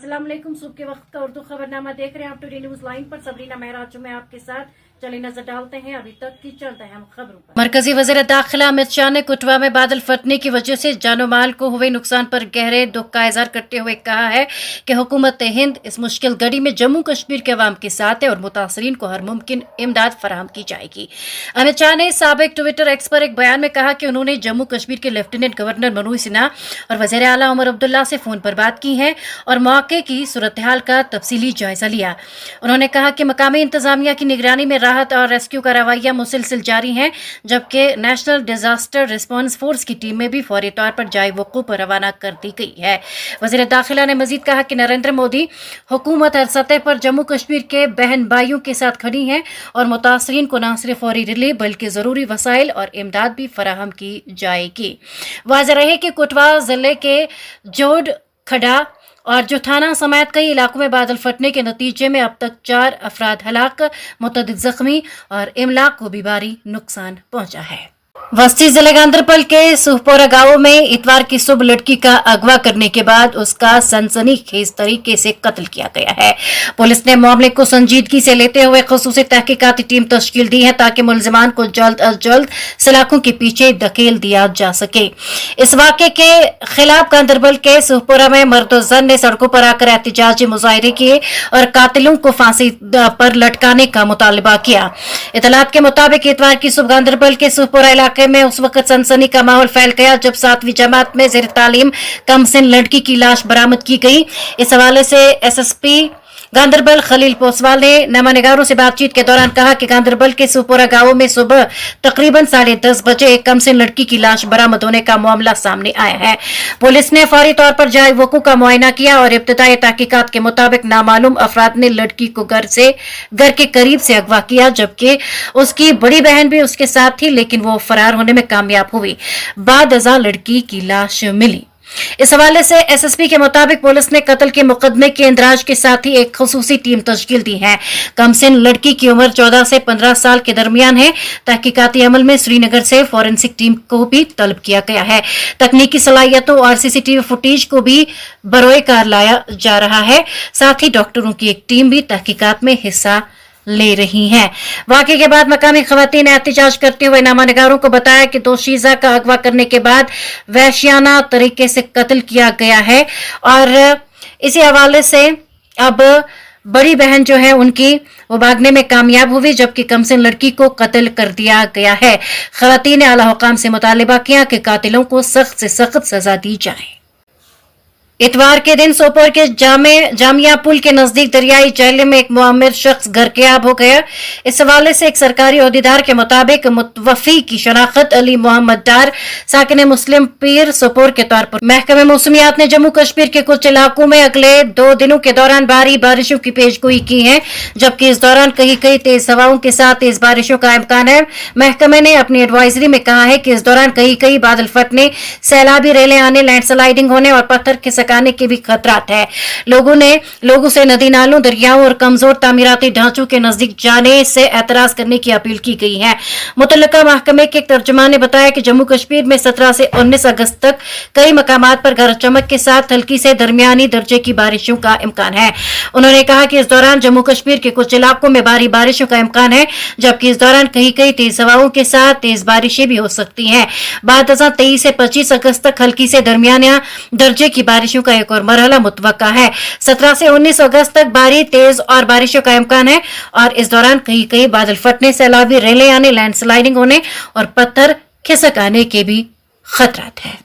अस्सलाम वालेकुम। सुबह के वक्त का उर्दू खबरनामा देख रहे हैं आप टुडे न्यूज लाइन पर। सबरीना महराज मैं आपके साथ। चलिए नजर डालते हैं अभी तक की चलते हैं हम खबरों पर। मरकजी वज़ीर दाखिला अमित शाह ने कुटवा में बादल फटने की वजह से जानो माल को हुए नुकसान पर गहरे दुख का इजहार करते हुए कहा है कि हुकूमत हिंद इस मुश्किल घड़ी में जम्मू कश्मीर के अवाम के साथ है और मुतासरीन को हर मुमकिन इमदाद फराहम की जाएगी। अमित शाह ने साबिक ट्विटर एक्स पर एक बयान में कहा कि उन्होंने जम्मू कश्मीर के लेफ्टिनेंट गवर्नर मनोज सिन्हा और वज़ीर आला उमर अब्दुल्ला से फोन पर बात की है और मौके की सूरत हाल का तफसीली जायजा लिया। उन्होंने कहा कि मकामी इंतजामिया की निगरानी में राहत और रेस्क्यू कार्रवाइयां मुसलसल जारी हैं, जबकि नेशनल डिजास्टर रिस्पांस फोर्स की टीम में भी फौरी तौर पर जाए वक़ूफ़ पर रवाना कर दी गई है। वज़ीर दाखिला ने मजीद कहा कि नरेंद्र मोदी हुकूमत हर सतह पर जम्मू कश्मीर के बहन भाइयों के साथ खड़ी है और मुतासरीन को न सिर्फ फौरी रिलीफ बल्कि ज़रूरी वसाइल और इमदाद भी फराहम की जाएगी। वाज़ेह रहे कि कुटवा जिले के जोड़ खड़ा और जो थाना समेत कई इलाकों में बादल फटने के नतीजे में अब तक 4 अफराद हलाक, मुतअद्दिद जख्मी और इमलाक को भी भारी नुकसान पहुंचा है। वस्ती जिले गांदरबल के सुहपोरा गांव में इतवार की सुबह लड़की का अगवा करने के बाद उसका सनसनीखेज तरीके से कत्ल किया गया है। पुलिस ने मामले को संजीदगी से लेते हुए खुसूसी तहकीकाती टीम तश्कील दी है ताकि मुलजिमान को जल्द अज जल्द सलाखों के पीछे धकेल दिया जा सके। इस वाक़े के खिलाफ गांदरबल के सुहपोरा में मर्द-ओ-ज़न ने सड़कों पर आकर एहतजाजी मुजाहरे किए और कातिलों को फांसी पर लटकाने का मुतालबा किया। इतलात के मुताबिक इतवार की सुबह गांदरबल के सुहपोरा इलाके में उस वक्त सनसनी का माहौल फैल गया जब 7वीं जमात में ज़ेर तालीम कमसिन लड़की की लाश बरामद की गई। इस हवाले से एसएसपी गांदरबल खलील पोसवाल ने नमानिगारों से बातचीत के दौरान कहा कि गांदरबल के सुपोरा गांव में सुबह तकरीबन 10:30 बजे एक कमसिन लड़की की लाश बरामद होने का मामला सामने आया है। पुलिस ने फौरी तौर पर जाए वकूफ का मुआयना किया और इब्तिदाई तहकीकात के मुताबिक नामालूम अफराद ने लड़की को घर के करीब से अगवा किया, जबकि उसकी बड़ी बहन भी उसके साथ थी, लेकिन वो फरार होने में कामयाब हुई। बाद अज़ां लड़की की लाश मिली। इस हवाले से एसएसपी के मुताबिक पुलिस ने कत्ल के मुकदमे के इंदराज के साथ ही एक खुसूसी टीम तश्कील दी है। कमसिन लड़की की उम्र 14 से 15 साल के दरमियान है। तहकीकाती अमल में श्रीनगर से फॉरेंसिक टीम को भी तलब किया गया है। तकनीकी सलाहियतों और सीसीटीवी फुटेज को भी बरोए कार लाया जा रहा है। साथ ही डॉक्टरों की एक टीम भी तहकीकात में हिस्सा ले रही हैं। वाक़े के बाद मकामी खवातीन ने एहतजाज करते हुए नामानिगारों को बताया कि दोशीज़ा का अगवा करने के बाद वहशियाना तरीके से कत्ल किया गया है और इसी हवाले से अब बड़ी बहन जो है उनकी वो भागने में कामयाब हुई, जबकि कमसिन लड़की को कत्ल कर दिया गया है। खवातीन ने आला हुकाम से मुतालिबा किया कि कातिलों को सख्त से सख्त सजा दी जाए। इतवार के दिन सोपोर के जामिया पुल के नजदीक दरियाई जहले में एक मुआमिर शख्स गर्कयाब हो गया। इस हवाले से एक सरकारी ओहदेदार के मुताबिक मुतवफ़ी की शनाख्त अली मोहम्मद डार साकिन मुस्लिम पीर सोपोर के तौर पर। महकमे मौसमियात ने जम्मू कश्मीर के कुछ इलाकों में अगले 2 दिनों के दौरान भारी बारिशों की पेशगोई की है, जबकि इस दौरान कहीं कहीं तेज हवाओं के साथ तेज बारिशों का इम्कान है। महकमे ने अपनी एडवाइजरी में कहा है कि इस दौरान कहीं कहीं बादल फटने, सैलाबी रेलें आने, लैंडस्लाइडिंग होने और पत्थर खिसकाने के भी खतरात है। लोगों से नदी नालों, दरियाओं और कमजोर तामीराती ढांचों के नजदीक जाने से एतराज करने की अपील की गई है। मुतल्लिका महकमे के एक तर्जुमान ने बताया कि जम्मू कश्मीर में 17 से 19 अगस्त तक कई मकामात पर गरज चमक के साथ हल्की से दरमियानी दर्जे की बारिशों का इम्कान है। उन्होंने कहा कि इस दौरान जम्मू कश्मीर के कुछ इलाकों में भारी बारिशों का इम्कान है, जबकि इस दौरान कहीं कहीं तेज हवाओं के साथ तेज बारिशें भी हो सकती हैं। बाद अज़ां 23 से 25 अगस्त तक हल्की से दरमियाना दर्जे की बारिशों का एक और मरहला मुतवक्का है। 17 से 19 अगस्त तक भारी तेज और बारिशों का इम्कान है और इस दौरान कहीं कहीं बादल फटने, सैलाबी रेलें आने, लैंडस्लाइडिंग होने और पत्थर खिसक आने के भी खतरात है।